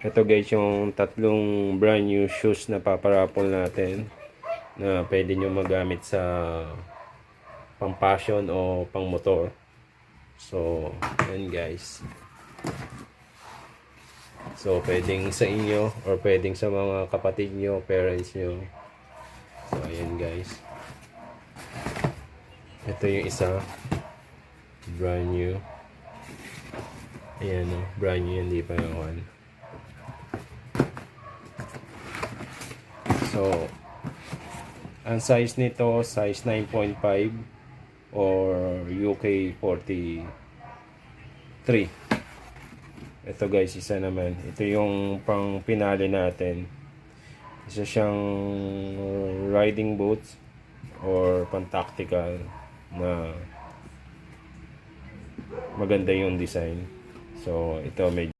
Ito guys yung tatlong brand new shoes na paparapol natin na pwede nyo magamit sa pang fashion o pang motor. So, yan guys. So, pwedeng sa inyo or pwedeng sa mga kapatid nyo, parents nyo. So, ayan guys. Ito yung isa. Brand new. Ayan o, brand new yan, di pa yung one. So, ang size nito, size 9.5 or UK 43. Ito guys, isa naman. Ito yung pang pinali natin. Isa siyang riding boots or pang tactical na maganda yung design. So, ito medyo